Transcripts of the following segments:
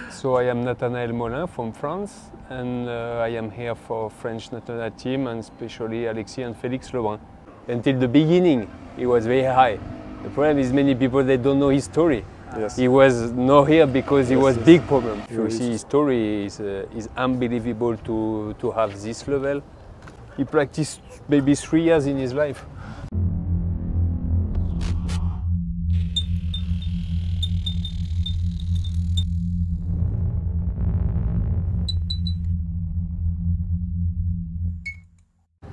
So I am Nathaniel Molin from France, and I am here for French national team, and especially Alexis and Felix Lebrun. Until the beginning, he was very high. The problem is many people, they don't know his story. Yes. He was not here because he was big problem. He You was. see, his story is unbelievable to have this level. He practiced maybe 3 years in his life.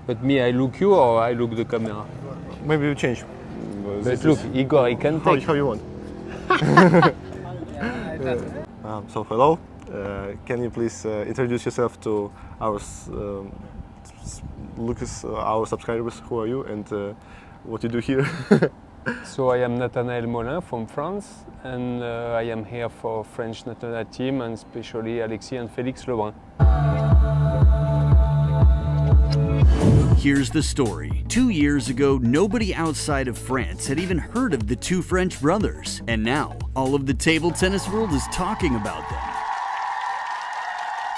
But me, I look you or I look the camera? Maybe you change. But look, Igor, I can take. How you want. So hello, can you please introduce yourself to our our subscribers? Who are you and what you do here? So I am Nathaniel Molin from France, and I am here for French national team, and especially Alexis and Felix Lebrun. Here's the story. 2 years ago, nobody outside of France had even heard of the two French brothers. And now, all of the table tennis world is talking about them.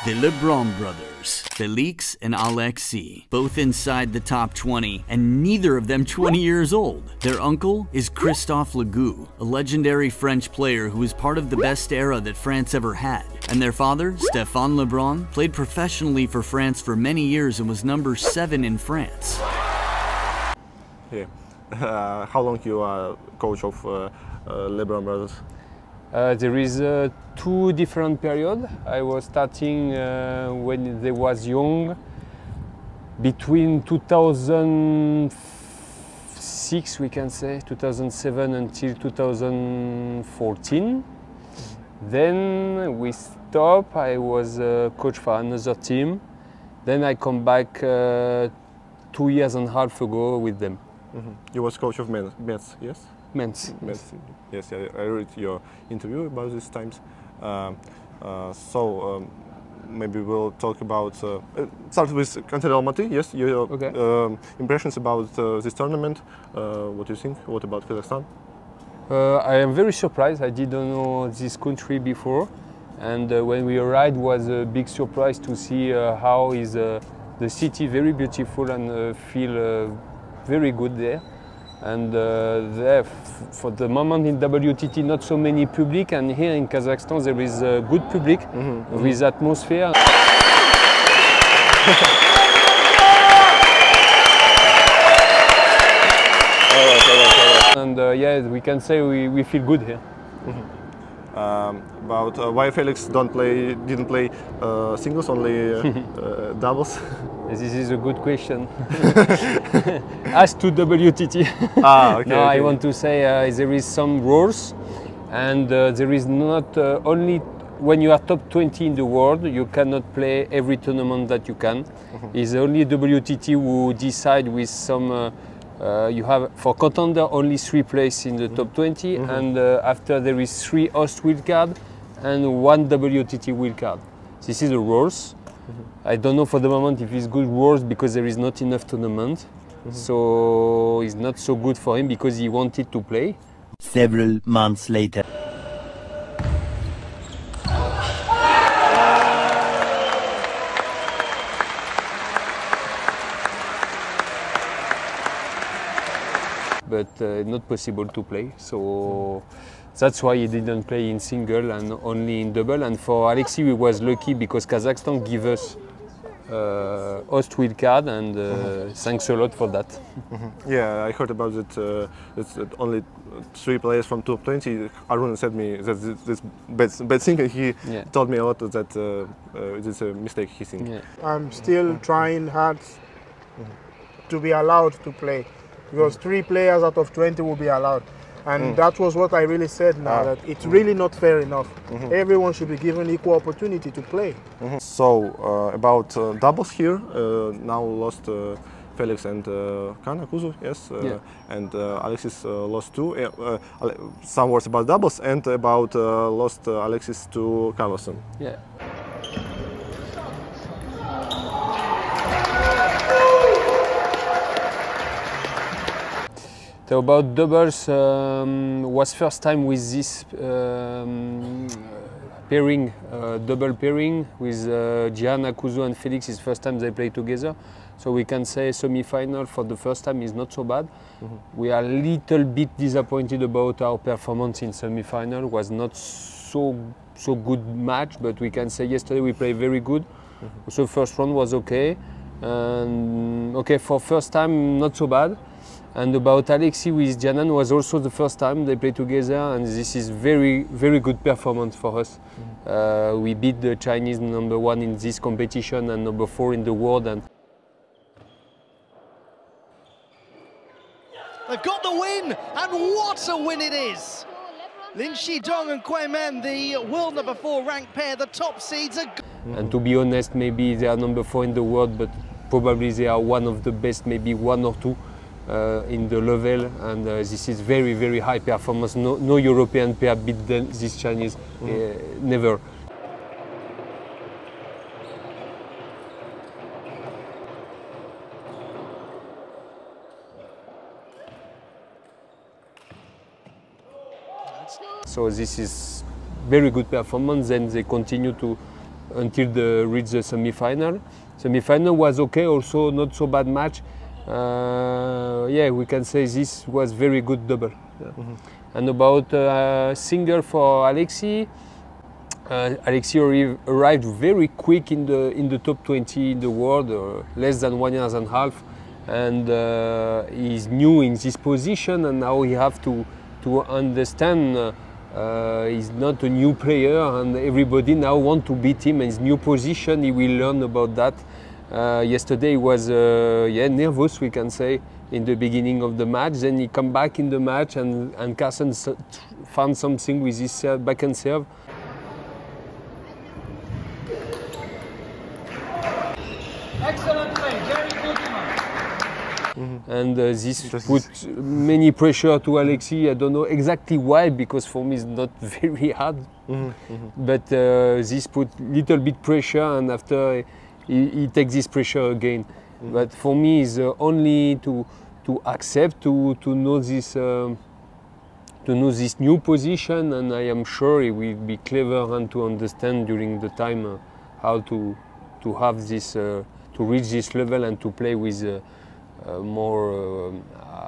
The Lebrun brothers, Felix and Alexis, both inside the top 20, and neither of them 20 years old. Their uncle is Christophe Legout, a legendary French player who was part of the best era that France ever had. And their father, Stéphane Lebrun, played professionally for France for many years and was number 7 in France. Yeah. How long you are coach of Lebrun brothers? There is 2 different periods. I was starting when they was young, between 2006, we can say, 2007 until 2014. Then we stopped. I was coach for another team. Then I come back 2 years and a half ago with them. Mm-hmm. You was coach of men's, yes? Men's. Yes, I read your interview about these times. Maybe we'll talk about. Start with Cantel Almaty. Yes, your impressions about this tournament. What do you think? What about Kazakhstan? I am very surprised. I didn't know this country before, and when we arrived, it was a big surprise to see how is the city very beautiful and feel very good there. And there, for the moment in WTT, not so many public, and here in Kazakhstan there is a good public with atmosphere. And yeah, we can say we feel good here. About why Felix didn't play singles, only doubles. This is a good question. As to WTT. Okay. No, I want to say there is some rules, and there is not only when you are top 20 in the world, you cannot play every tournament that you can. It's only WTT who decide with some. You have for contender only 3 places in the top 20, and after there is 3 host wildcard and 1 WTT wildcard. This is the rules. I don't know for the moment if it's good rules because there is not enough tournament. So it's not so good for him because he wanted to play. Several months later. But not possible to play, so that's why he didn't play in single and only in double. And for Alexis, we was lucky because Kazakhstan give us host wildcard, and thanks a lot for that. Yeah, I heard about it. It's only 3 players from top 20. Arun said me that this bad thing, and he told me a lot that it is a mistake he thinks. Yeah. I'm still trying hard to be allowed to play. Because 3 players out of 20 will be allowed. And that was what I really said now, that it's really not fair enough. Everyone should be given equal opportunity to play. So, about doubles here, now lost Felix and Kuzov, yes, and Alexis lost 2. Some words about doubles and about lost Alexis to Carlson. Yeah. So about doubles, was first time with this pairing, double pairing with Gianna, Kuzo and Felix. It's the first time they play together. So we can say semi-final for the first time is not so bad. We are a little bit disappointed about our performance in semi-final. It was not so good match, but we can say yesterday we played very good. So first round was okay. And okay, for first time not so bad. And about Alexis with Janan was also the first time they play together, and this is very good performance for us. We beat the Chinese #1 in this competition and #4 in the world. And they've got the win, and what a win it is! Lin Shidong and Kuei Men, the world #4 ranked pair, the top seeds are. And to be honest, maybe they are #4 in the world, but probably they are one of the best, maybe one or two in the level. And this is very high performance. No European pair beat this Chinese, never. So this is very good performance. Then they continue to until they reach the semi-final. Semi-final was okay, also not so bad match. Yeah, we can say this was very good double. Yeah. And about single for Alexis, Alexis arrived very quick in the top 20 in the world, less than 1 year and a half, and he's new in this position, and now he have to understand. He's not a new player, and everybody now want to beat him in his new position. He will learn about that. Yesterday he was nervous, we can say, in the beginning of the match. Then he come back in the match, and Carson found something with his backhand serve. Excellent play, very good man. And this put many pressure to Alexis. I don't know exactly why, because for me it's not very hard. But this put little bit pressure, and after he takes this pressure again. But for me it's only to accept, to know this new position, and I am sure he will be clever and to understand during the time how to have this, to reach this level and to play with more,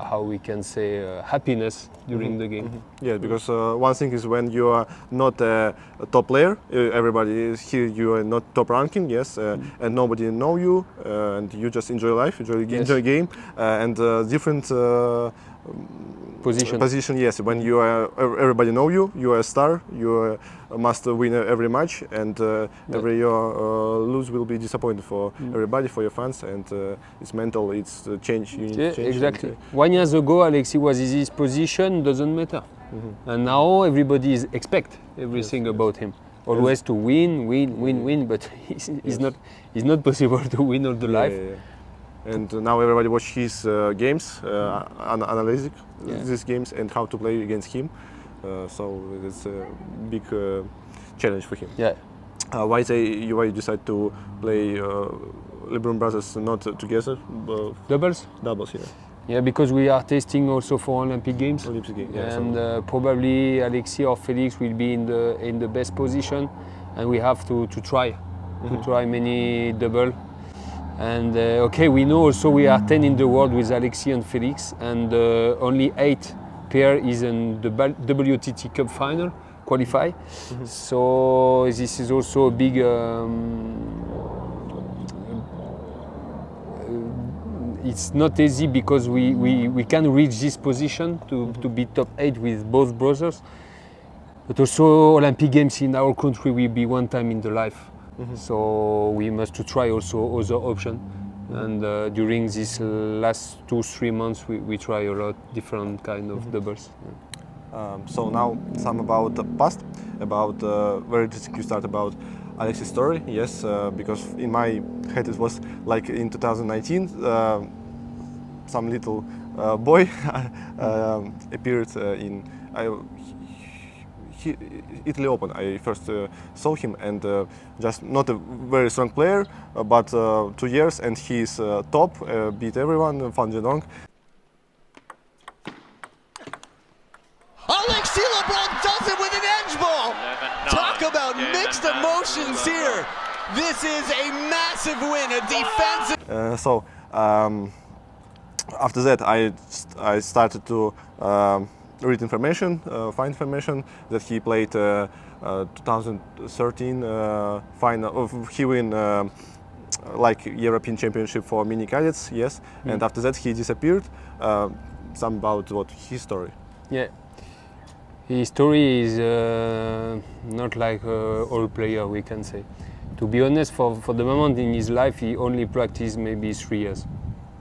how we can say, happiness during the game. Yeah, because one thing is when you are not a top player, everybody is here, you are not top ranking, yes, and nobody know you, and you just enjoy life, enjoy game, and different position, yes. When you are, everybody know you, you are a star, you must win every match, and every year lose will be disappointed for everybody, for your fans, and it's mental, it's change. You need to change. Exactly. 1 year ago, Alexis was in this position, doesn't matter, and now everybody expect everything about him. Always to win, but it's not possible to win all the life. And now everybody watch his games, analyzing these games and how to play against him. So it's a big challenge for him. Yeah. Why you decide to play Lebrun brothers not together? Doubles? Doubles, yeah. Yeah, because we are testing also for Olympic Games. Olympic Games, yeah, and probably Alexis or Felix will be in the best position, and we have to try many double. And okay, we know also we are 10 in the world with Alexis and Felix, and only 8 pair is in the WTT Cup final, qualify. So this is also a big it's not easy, because we can reach this position to be top 8 with both brothers. But also Olympic Games in our country will be one time in the life. So we must to try also other option. And during these last 2-3 months we try a lot different kind of doubles. So now some about the past, about where did you start about Alexis' story? Yes, because in my head it was like in 2019, some little boy appeared in Italy Open. I first saw him, and just not a very strong player, but 2 years, and he's top, beat everyone, Fan Zedong. Felix Lebrun does it with an edge ball. Talk about mixed emotions here. This is a massive win, a defensive. After that, I started to read information, find information that he played 2013 final. He win like European Championship for mini cadets, yes. And after that, he disappeared. Some about what his story. Yeah, his story is not like all player, we can say. To be honest, for the moment in his life, he only practiced maybe 3 years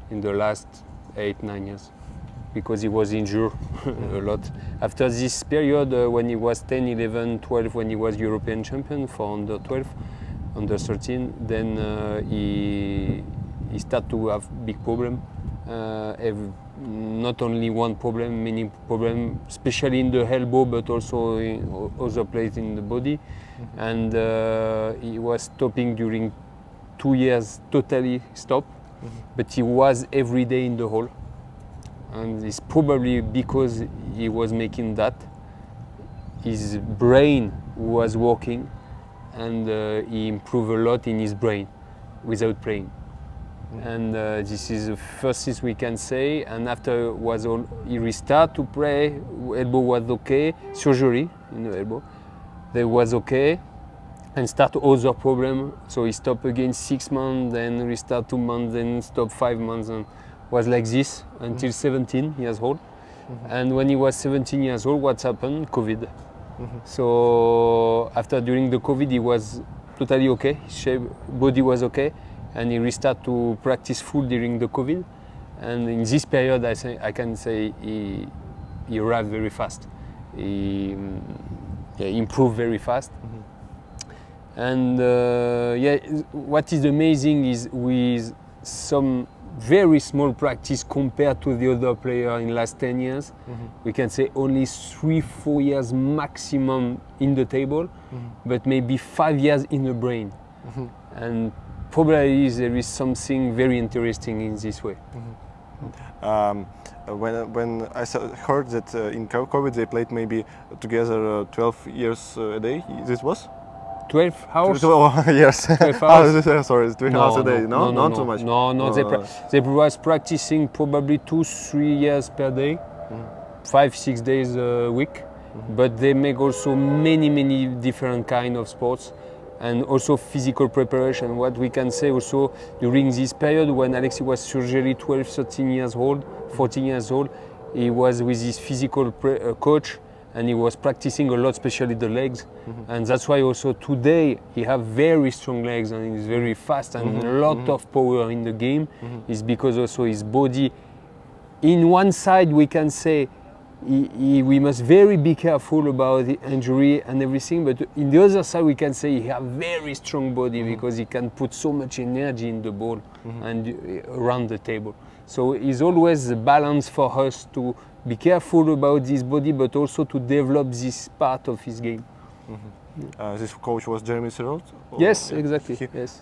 in the last 8-9 years, because he was injured a lot. After this period, when he was 10, 11, 12, when he was European champion for under 12, under 13, then he started to have big problem. Not only one problem, many problems, especially in the elbow, but also in other places in the body. And he was stopping during 2 years, totally stopped. But he was every day in the hall. And it's probably because he was making that, his brain was working, and he improved a lot in his brain without playing. And this is the first thing we can say. And after he restarted to play, elbow was okay, surgery in the elbow, that was okay, and start other problem. So he stopped again 6 months, then restart 2 months, then stop 5 months, and was like this until 17 years old. And when he was 17 years old, what happened? COVID. So during the COVID, he was totally okay. His shape, body was okay, and he restarted to practice full during the COVID. And in this period, I can say he arrived very fast. He improved very fast. And yeah, what is amazing is with some very small practice compared to the other player in the last 10 years, we can say only 3-4 years maximum in the table, but maybe 5 years in the brain. And probably there is something very interesting in this way. When I heard that in COVID they played maybe together 12 years a day, this was? 12 hours? 12 years. 12 hours. Sorry, 3 hours a day. No, not too much. No. They was practicing probably 2-3 years per day, 5-6 days a week. But they make also many different kind of sports, and also physical preparation. What we can say also during this period when Alexis was surgery 12-13 years old, 14 years old, he was with his physical coach, and he was practicing a lot, especially the legs. And that's why also today he have very strong legs and he's very fast and a lot of power in the game. Is because also his body, in one side we can say we must very be careful about the injury and everything, but in the other side we can say he have very strong body because he can put so much energy in the ball and around the table. So it's always a balance for us to be careful about his body, but also to develop this part of his game. This coach was Jeremy Sirot? Yes, exactly. Yes.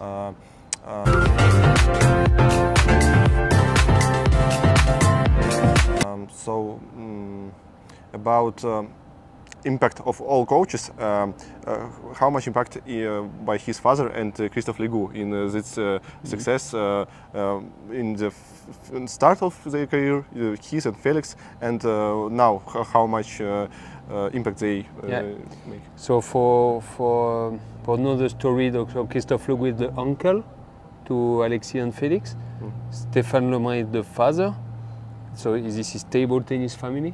About impact of all coaches, how much impact by his father and Christophe Legout in this success in the start of their career, his and Felix, and now how much impact they make? So for another story, Dr. Christophe Legout is the uncle to Alexis and Felix. Stéphane Lebrun is the father. So this is table tennis family.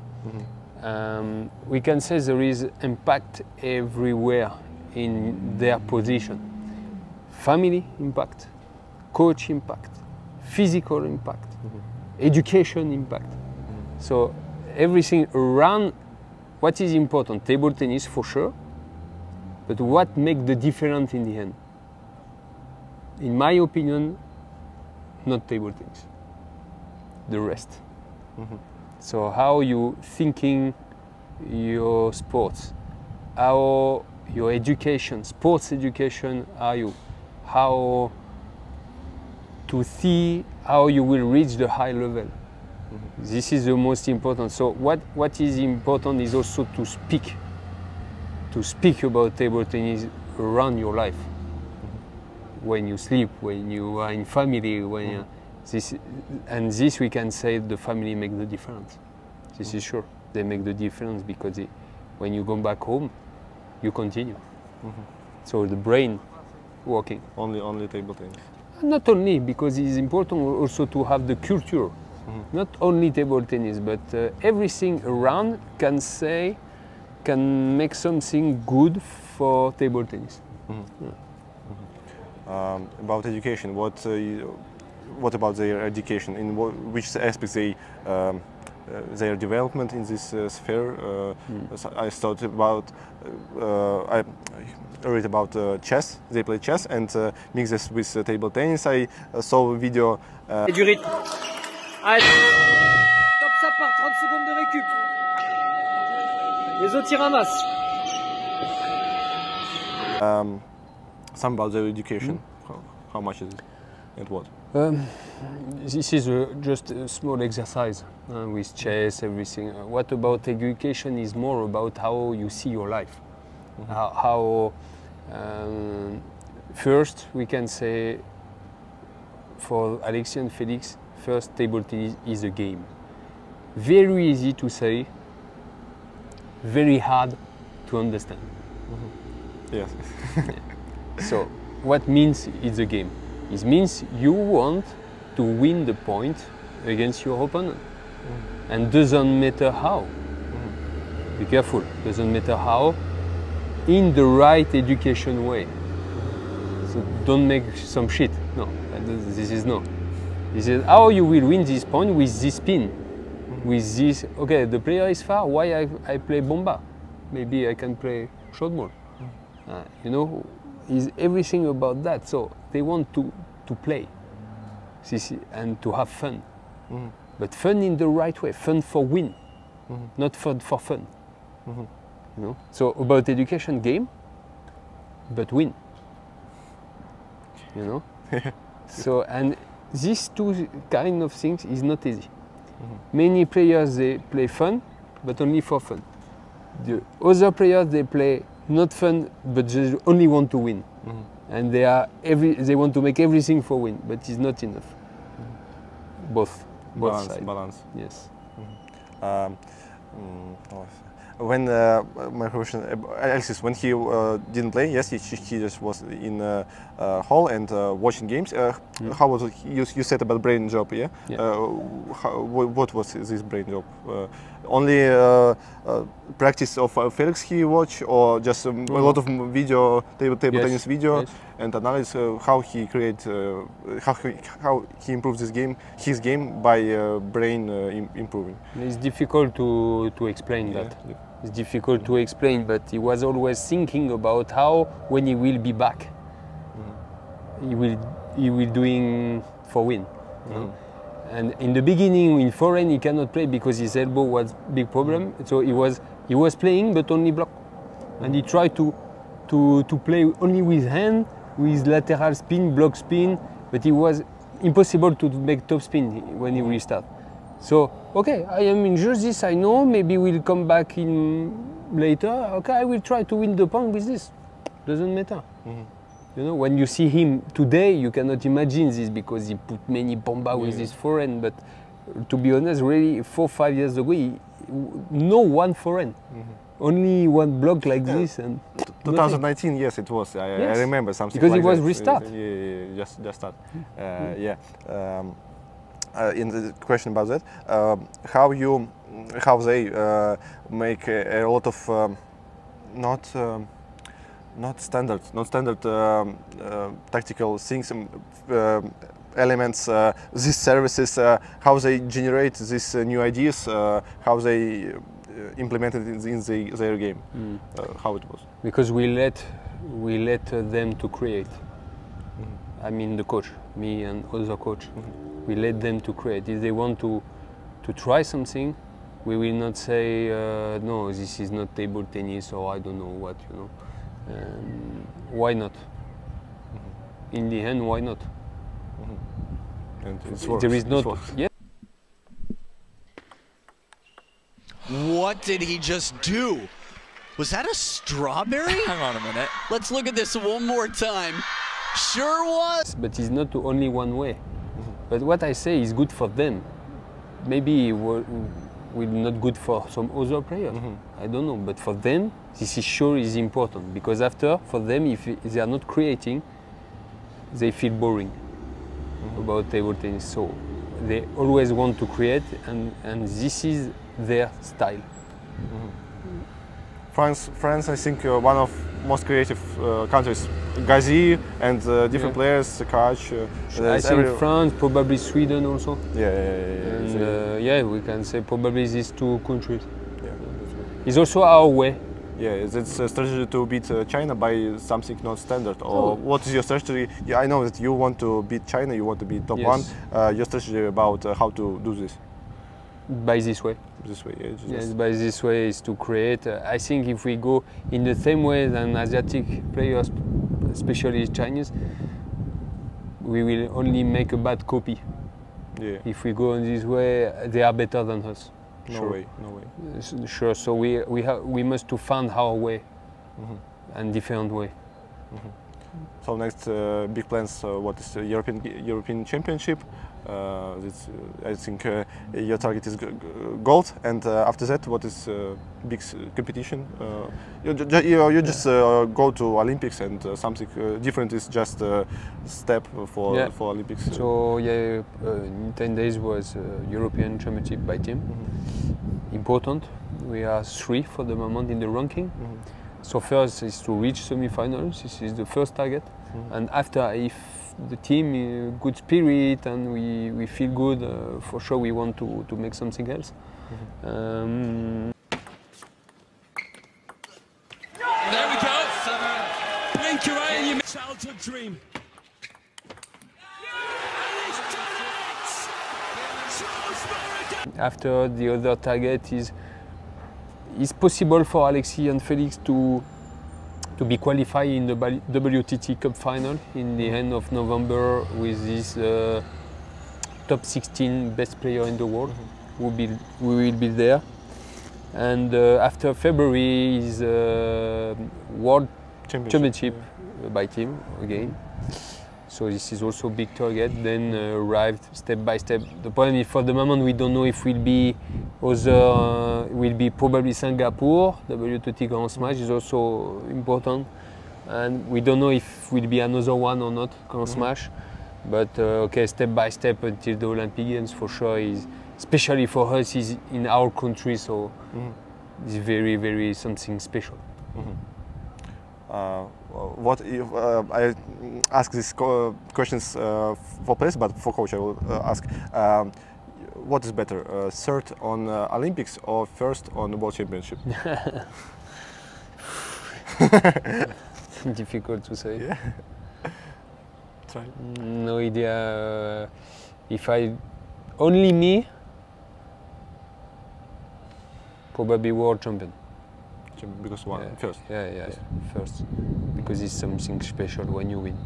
We can say there is impact everywhere in their position. Family impact, coach impact, physical impact, education impact. So everything around what is important, table tennis for sure, but what makes the difference in the end? In my opinion, not table tennis, the rest. So how you thinking your sports, how your education, sports education, how to see how you will reach the high level. This is the most important. So what is important is also to speak to speak about table tennis around your life. When you sleep, when you are in family, when you, this we can say the family make the difference. This is sure. They make the difference because when you go back home, you continue. So the brain working. Only table tennis. Not only, because it's important also to have the culture. Not only table tennis, but everything around can make something good for table tennis. About education, what about their education? In which aspects their development in this sphere? I thought about, I read about chess. They play chess and mix this with table tennis. I saw a video. Du rythme. Allez. Top, ça part. 30 secondes de récup. Les autres y ramassent. Some about their education. How much is it and what? This is just a small exercise with chess, everything. What about education is more about how you see your life. First, we can say for Alexis and Felix, first table tennis is a game. Very easy to say, very hard to understand. Yes. So, what means it's a game? It means you want to win the point against your opponent. And doesn't matter how. Be careful, doesn't matter how, in the right education way. So don't make some shit. No, this is no. This is how you will win this point with this spin. With this, okay, the player is far, why I play bomba? Maybe I can play short ball. You know, is everything about that. So they want to play and to have fun. But fun in the right way, fun for win, not fun for fun. You know? So about education, game, but win. You know? So, and these two kind of things is not easy. Many players, they play fun, but only for fun. The other players, they play not fun, but they only want to win. And they want to make everything for win, but it's not enough. Both sides. Balance. Yes. When my question, Alexis, when he didn't play, yes, he just was in hall and watching games. How was it? You said about brain job, yeah? What was this brain job? Only practice of Felix he watch, or just a lot of video, table tennis video, and analyze how he create, how he improves his game by brain improving. It's difficult to explain that. It's difficult to explain, but he was always thinking about how, when he will be back, he will doing for win. You know? And in the beginning, in foreign, he cannot play because his elbow was big problem. So he was playing, but only block, and he tried to play only with hand, with lateral spin, block spin, but it was impossible to make top spin when he will start. So, okay, I am injured, this I know, maybe we'll come back in later. Okay, I will try to win the point with this. Doesn't matter. You know, when you see him today, you cannot imagine this because he put many bomba with his forehand, but to be honest, really 4 or 5 years ago, no one forehand. Only one block like this. And 2019, yes, it was. I remember something because like it was that. restart. Just start. In the question about that, how they make a lot of not standard tactical things, elements, these services, how they generate these new ideas, how they implement it in their game, how it was. Because we let them to create. I mean the coach, me and other coach. We let them to create. If they want to try something, we will not say no, this is not table tennis or I don't know what, you know. Why not? In the end, why not? And there is not. Yeah. What did he just do? Was that a strawberry? Hang on a minute. Let's look at this one more time. Sure was. But it's not only one way. But what I say is good for them. Maybe will not good for some other players. I don't know. But for them, this is sure is important because after, for them, if they are not creating, they feel boring about table tennis. So they always want to create, and this is their style. France, I think one of most creative countries. Gazi and different players, coach. I think France, probably Sweden also. Yeah. We can say probably these two countries. Yeah. It's also our way. Yeah, it's a strategy to beat China by something not standard. Or what is your strategy? Yeah, I know that you want to beat China, you want to be top one. Your strategy about how to do this? By this way. This way, yeah. Yes, by this way is to create. I think if we go in the same way than Asiatic players, especially Chinese, we will only make a bad copy. Yeah. If we go in this way, they are better than us. No way. Sure. So we must to find our way and different way. So next big plans. What is the European Championship? I think your target is gold, and after that, what is big competition? You just go to Olympics, and something different is just a step for Olympics. So in 10 days was European Championship by team. Important. We are 3 for the moment in the ranking. So first is to reach semi-finals. This is the first target, and after if the team good spirit and we feel good, for sure we want to make something else. There we go. Blink away and you miss childhood dream. After the other target is possible for Alexis and Felix to be qualified in the WTT Cup final in the end of November with this top 16 best player in the world. We will be there. And after February is World Championship by team again. So this is also a big target. Then arrived step by step. The problem is for the moment we don't know if will be probably Singapore. WTT Grand Smash is also important, and we don't know if will be another one or not Grand Smash. But okay, step by step until the Olympic Games for sure is, especially for us, is in our country. So it's very, very something special. What if I ask these questions for players, but for coach I will ask, what is better, third on Olympics or first on the World Championship? Difficult to say. Yeah. Try. No idea. If only me, probably world champion. Because first. Yeah, first. Because it's something special when you win.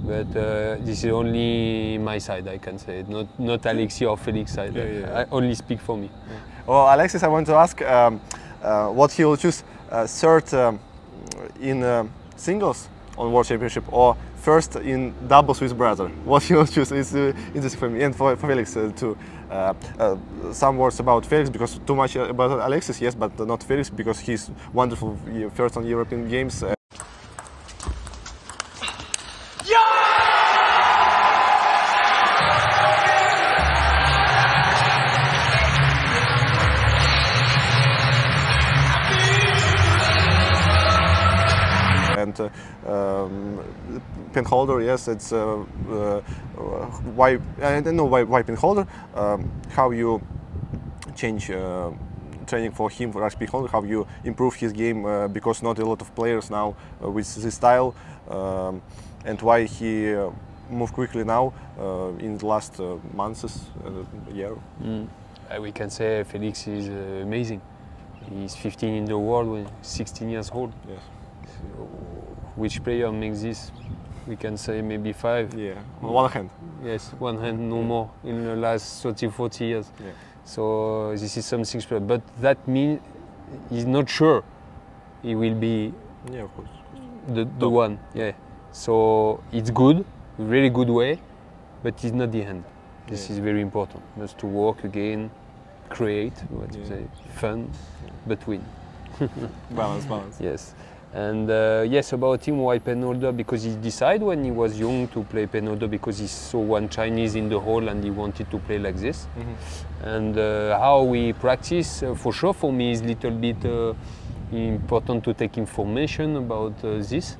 But this is only my side, I can say. Not Alexis or Felix side. I only speak for me. Well, Alexis, I want to ask what he will choose, third in singles on World Championship or first in doubles with brother. What he will choose is interesting for me and for Felix too. Some words about Felix, because too much about Alexis, yes, but not Felix, because he's wonderful first on European Games. And pin holder, yes, it's why I don't know why pin holder. How you change training for him for pin holder? How you improve his game because not a lot of players now with this style, and why he move quickly now in the last months, year. We can say Felix is amazing. He's 15 in the world when 16 years old. Yes. Which player makes this? We can say maybe 5. Yeah, on one hand. Yes, one hand, no more in the last 30, 40 years. Yeah. So this is something special. But that means he's not sure he will be Yeah, of course. the one. Yeah. So it's good, really good way, but it's not the end. This is very important. Just to work again, create, what to say, fun, but win. Balance. Yes. And yes, about him, why penholder? Because he decided when he was young to play penholder because he saw one Chinese in the hall and he wanted to play like this. And how we practice, for sure, for me, is a little bit important to take information about this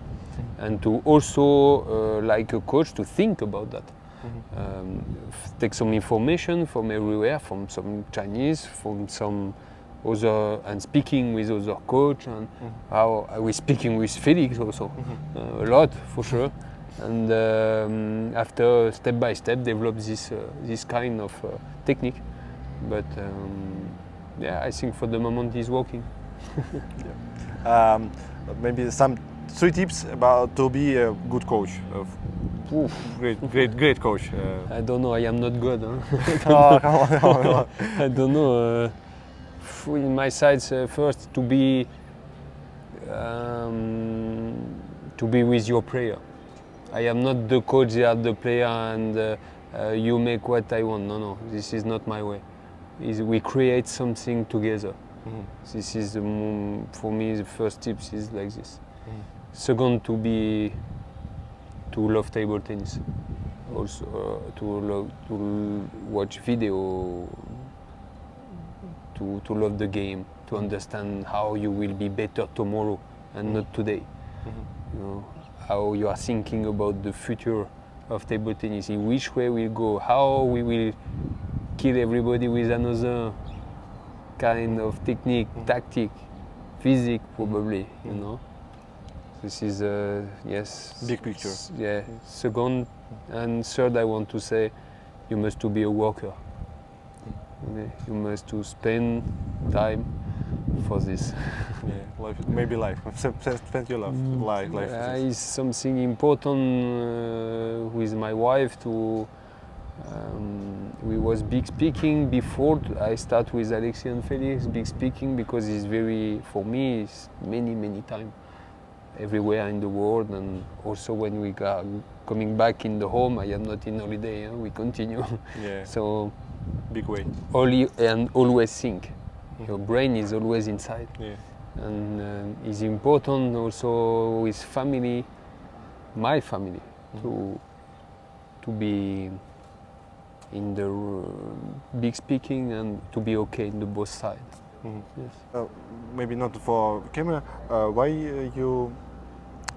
and to also, like a coach, to think about that. Take some information from everywhere, from some Chinese, from some other, and speaking with other coach, and how I was speaking with Felix also, a lot for sure. And after step by step develop this kind of technique. But yeah, I think for the moment he's working. Maybe some 3 tips about to be a good coach. Great coach. I don't know. I am not good. Huh? Oh, come on. I don't know. In my sides, first to be with your player. I am not the coach, they are the player, and you make what I want. No, this is not my way. We create something together. This is for me the first tips is like this. Second, to love table tennis. Also to watch video. To love the game, to understand how you will be better tomorrow and not today. You know, how you are thinking about the future of table tennis, in which way we'll go, how we will kill everybody with another kind of technique, tactic, physique probably, you know. This is, yes. Big picture. Yeah, second and third I want to say, you must to be a worker. You must to spend time for this. Yeah, life, maybe life. Spend your life. Is something important with my wife to. We was big speaking before I start with Alexis and Felix. Big speaking because it's very, for me, it's many times everywhere in the world, and also when we are coming back in the home, I am not in holiday. We continue. Yeah. So. Big way. And always think. Your brain is always inside. Yeah. And it's important also with family, my family, to be in the big speaking and to be okay in the both sides. Yes. Maybe not for camera. Why you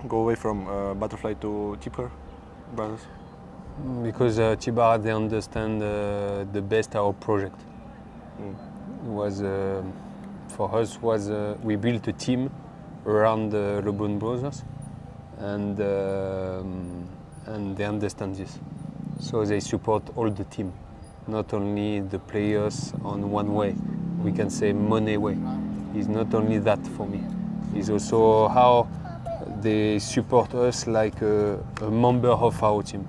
go away from butterfly to tipper brothers? Because Tibar, they understand the best our project. It was for us was we built a team around the Lebrun brothers, and they understand this. So they support all the team, not only the players on one way. We can say money way. It's not only that for me. It's also how they support us like a member of our team.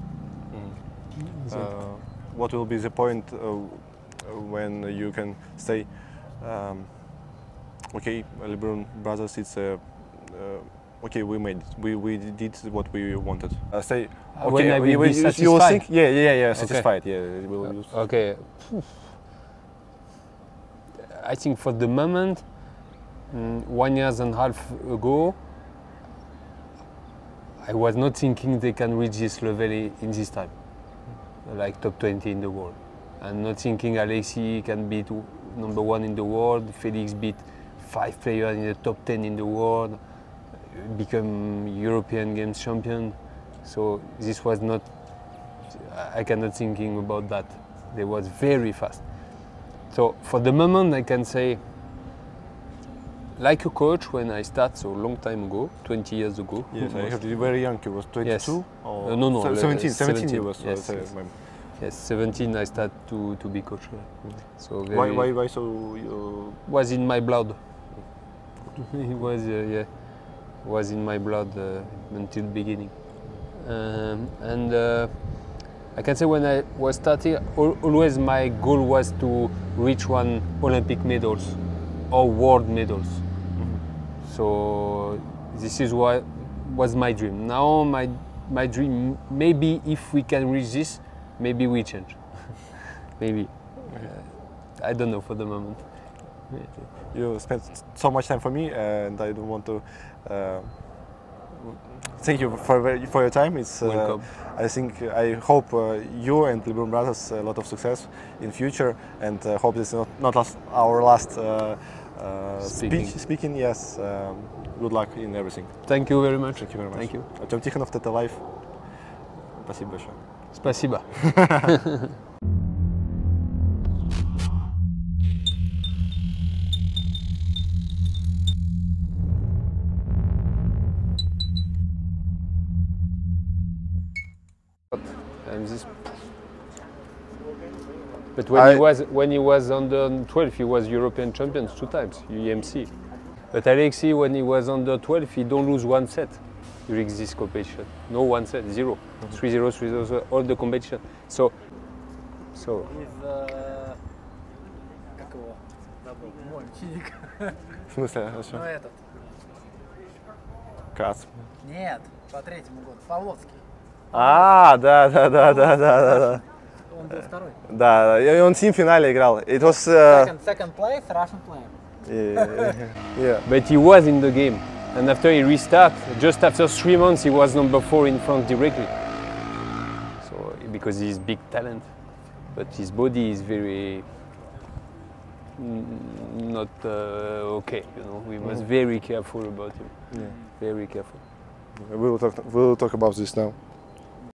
What will be the point when you can say, okay, Lebrun brothers, it's okay, we made it. We did what we wanted. Say, okay, when I will be satisfied. You will think, yeah, satisfied. Okay. Yeah, we'll use. Okay. I think for the moment, 1.5 years ago, I was not thinking they can reach this level in this time, like top 20 in the world. I'm not thinking Alexis can beat #1 in the world, Felix beat 5 players in the top 10 in the world, become European Games champion. So this was not, I cannot thinking about that. They was very fast. So for the moment I can say, like a coach when I start so long time ago, 20 years ago. Yes, I heard you were very young, you was 22? Yes. Or No, 17 you was. Yes, yes, 17 I started to be coach. So why so you... Was in my blood. It was, was in my blood until the beginning. I can say when I was starting, always my goal was to reach one Olympic medals or world medals. So this is what was my dream. Now my dream, maybe if we can reach this, maybe we change. Maybe. I don't know for the moment. You spent so much time for me, and I don't want to thank you for your time. It's Welcome. I hope you and Lebrun brothers a lot of success in future, and hope this is not our last speaking. Yes, good luck in everything. Thank you very much. Thank you very much. Thank you. Артем Тихонов, ТТ Лайф. Спасибо большое. Спасибо. But when he was under 12, he was European champions 2 times, EMC. But Alexis, when he was under 12, he don't lose 1 set during this competition. No 1 set, 0. 3-0, 3-0, all the competition. So. Из как его забыл, мой ученик. В смысле? Ну этот. Кац. Нет, по 3-му году. Павловский. Да. Он был второй. Да, и он в финале играл. It was Second place, Russian player. yeah. But he was in the game, and after he restart, just after 3 months, he was number 4 in France directly. So because he's big talent, but his body is very not okay. You know, we must very careful about him. Yeah. Very careful. We'll talk about this now.